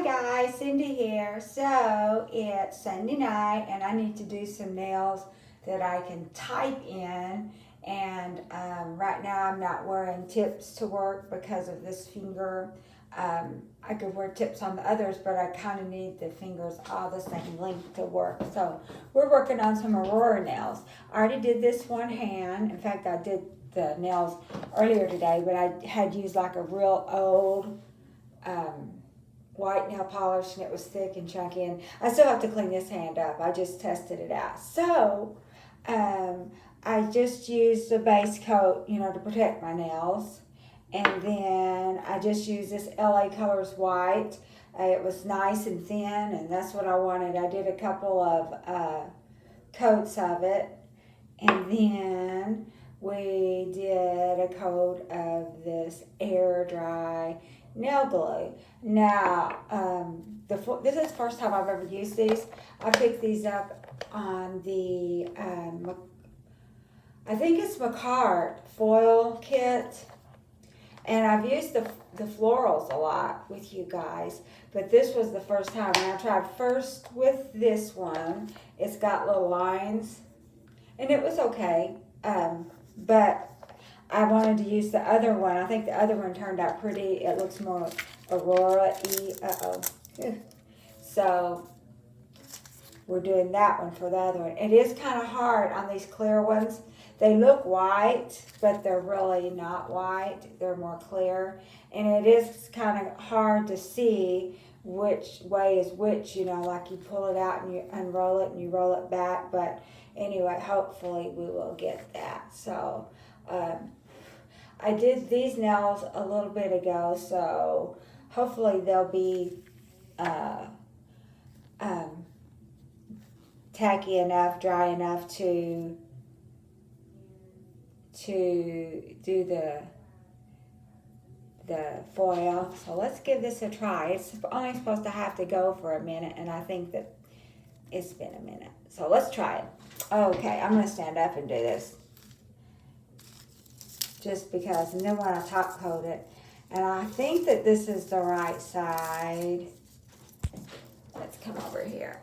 guys, Cindy here. So it's Sunday night and I need to do some nails that I can type in. And right now I'm not wearing tips to work because of this finger. I could wear tips on the others, but I kind of need the fingers all the same length to work. So we're working on some Aurora nails. I already did this one hand. In fact, I did the nails earlier today, but I had used like a real old white nail polish, and it was thick and chunky, and I still have to clean this hand up. I just tested it out. So I just used the base coat, to protect my nails, and then I just used this LA Colors white. It was nice and thin, and that's what I wanted. I did a couple of coats of it, and then we did a coat of this air dry nail glue. Now, this is the first time I've ever used these. I picked these up on the, I think it's Macart foil kit. And I've used the florals a lot with you guys, but this was the first time. And I tried first with this one. It's got little lines, and it was okay. But I wanted to use the other one. I think the other one turned out pretty. It looks more Aurora-y. So we're doing that one for the other one. It is kind of hard on these clear ones. They look white, but they're really not white. They're more clear. And it is kind of hard to see which way is which, like you pull it out and you unroll it and you roll it back. But anyway, hopefully we will get that. So I did these nails a little bit ago, so hopefully they'll be tacky enough, dry enough to do the foil. So let's give this a try. It's only supposed to have to go for a minute, and I think that it's been a minute. So let's try it. Okay, I'm going to stand up and do this. Just because, and then when I top coat it, and I think that this is the right side. Let's come over here.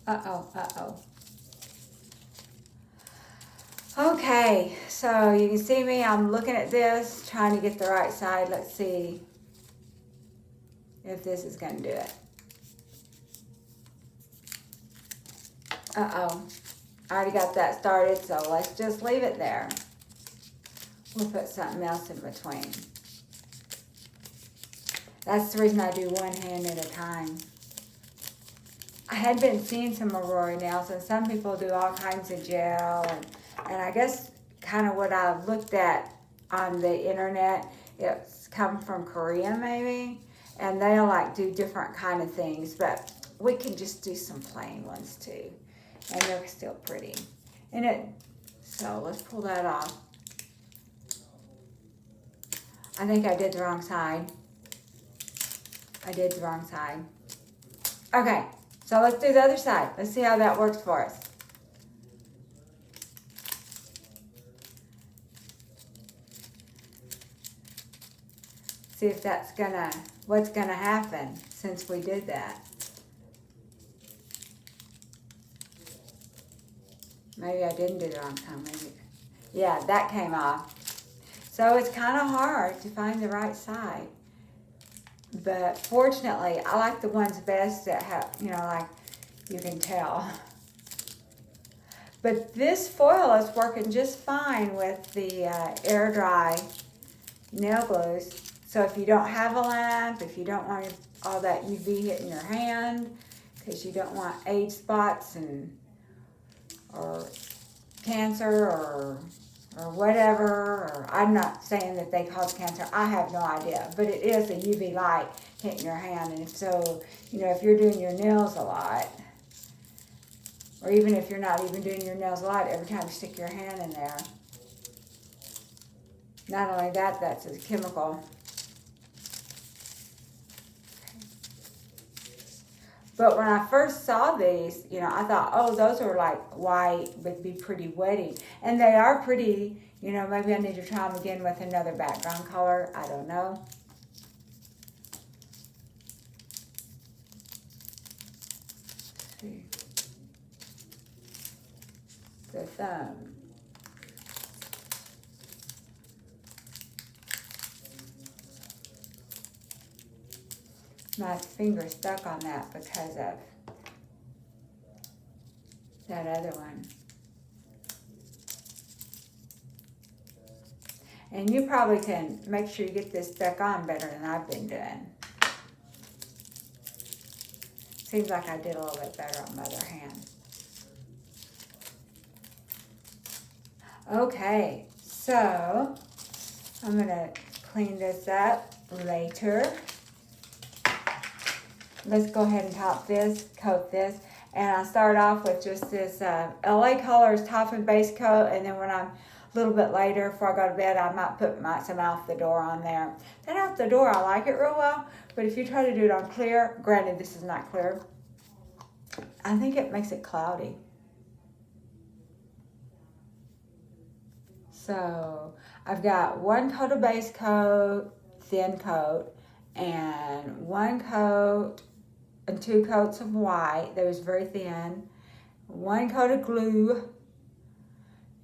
Uh-oh. Okay, so you can see me, I'm looking at this, trying to get the right side. Let's see if this is going to do it. Uh-oh. I already got that started, so let's just leave it there. We'll put something else in between. That's the reason I do one hand at a time. I had been seeing some Aurora nails, and some people do all kinds of gel, and I guess kind of what I looked at on the internet, it's come from Korea maybe, and they'll do different kind of things, but we can just do some plain ones too. And they're still pretty. So let's pull that off. I think I did the wrong side. Okay, so let's do the other side. Let's see how that works for us. See if what's gonna happen since we did that. Maybe I didn't do the wrong time. Maybe. Yeah, that came off. So it's kind of hard to find the right side. But fortunately, I like the ones best that have, you can tell. But this foil is working just fine with the air dry nail glues. So if you don't have a lamp, if you don't want all that UV hitting your hand, because you don't want age spots or cancer or whatever, or I'm not saying that they cause cancer, I have no idea, but it is a UV light hitting your hand, and so, if you're doing your nails a lot, or even if you're not even doing your nails a lot, every time you stick your hand in there, not only that, that's a chemical. But when I first saw these, I thought, oh, those are white, would be pretty wetty. And they are pretty, maybe I need to try them again with another background color. I don't know. see. The thumb. My finger stuck on that because of that other one. And you probably can make sure you get this stuck on better than I've been doing. Seems like I did a little bit better on my other hand. Okay, so I'm going to clean this up later. Let's go ahead and top this, coat this. And I start off with just this LA Colors top and base coat. And then when I'm a little bit later, before I go to bed, I might put some Out the Door on there. That Out the Door, I like it real well. But if you try to do it on clear, granted this is not clear, I think it makes it cloudy. So I've got one coat of base coat, thin coat, and one coat and 2 coats of white that was very thin, 1 coat of glue,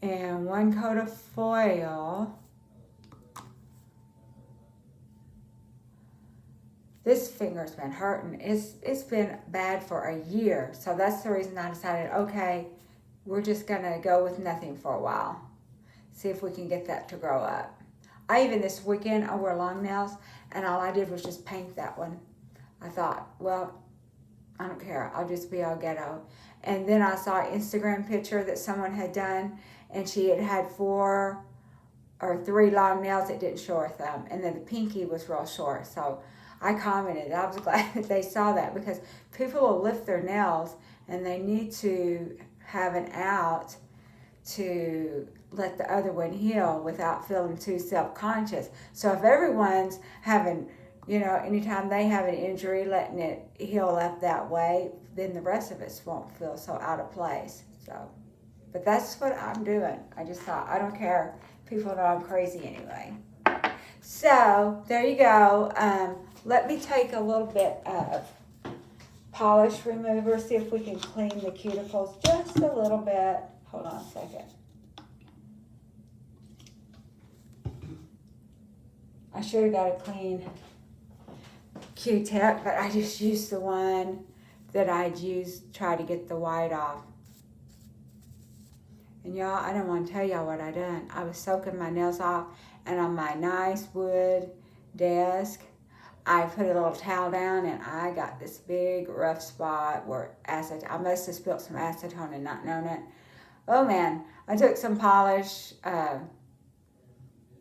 and 1 coat of foil. This finger's been hurting. It's been bad for a year. So that's the reason I decided, okay, we're just gonna go with nothing for a while. See if we can get that to grow up. Even this weekend, I wore long nails, and all I did was just paint that one. I thought, well, I don't care. I'll just be all ghetto. And then I saw an Instagram picture that someone had done, and she had 4 or 3 long nails that didn't show her thumb, and then the pinky was real short. So I commented. I was glad that they saw that, because people will lift their nails, and they need to have an out to let the other one heal without feeling too self-conscious. So if everyone's having, anytime they have an injury, letting it heal up that way, then the rest of us won't feel so out of place. So, but that's what I'm doing. I just thought, I don't care. People know I'm crazy anyway. So there you go. Let me take a little bit of polish remover, see if we can clean the cuticles just a little bit. Hold on a second. I should have got a clean Q-tip, but I just used the one that I'd used to try to get the white off. And y'all, I don't want to tell y'all what I done. I was soaking my nails off, and on my nice wood desk, I put a little towel down, and I got this big rough spot where I must have spilled some acetone and not known it. Oh man, I took some polish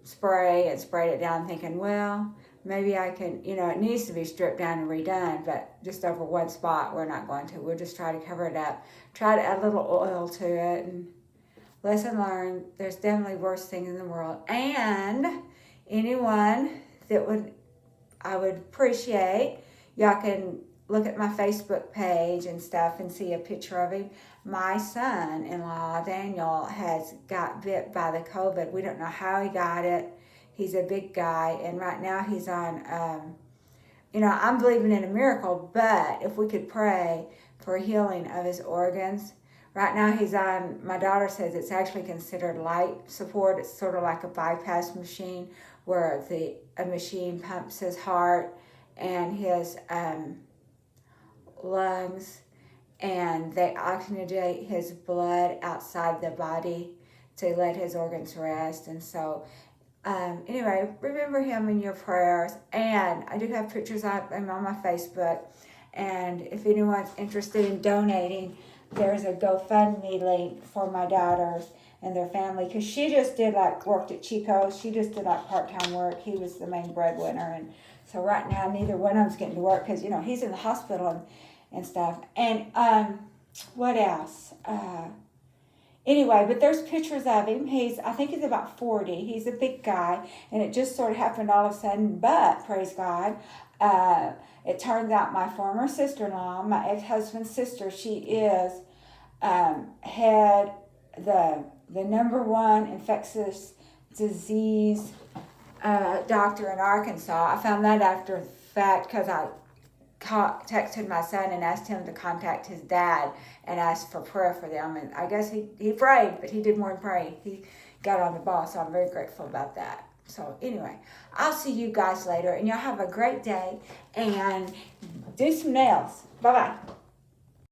spray and sprayed it down, thinking, well, maybe I can, it needs to be stripped down and redone, but just over one spot, we're not going to. We'll just try to cover it up. Try to add a little oil to it. And lesson learned, there's definitely worse things in the world. And anyone that I would appreciate, y'all can look at my Facebook page and stuff and see a picture of him. My son-in-law, Daniel, has got bit by the COVID. We don't know how he got it. He's a big guy, and right now he's on, I'm believing in a miracle, but if we could pray for healing of his organs. Right now he's on, my daughter says it's actually considered life support. It's sort of like a bypass machine where a machine pumps his heart and his lungs, and they oxygenate his blood outside the body to let his organs rest. And so, anyway, remember him in your prayers. And I do have pictures of him on my Facebook. And if anyone's interested in donating, there's a GoFundMe link for my daughters and their family. Because she just worked at Chico's. She just did part-time work. He was the main breadwinner. And so right now, neither one of them's getting to work because, he's in the hospital and stuff. And what else? Anyway, but there's pictures of him. I think he's about 40. He's a big guy, and it just sort of happened all of a sudden. But praise God, it turns out my former sister-in-law, my ex-husband's sister, she is had the #1 infectious disease doctor in Arkansas. I found that after the fact because I texted my son and asked him to contact his dad and ask for prayer for them. And I guess he prayed, but he did more than pray. He got on the ball, so I'm very grateful about that. So anyway, I'll see you guys later, and y'all have a great day, and do some nails. Bye-bye.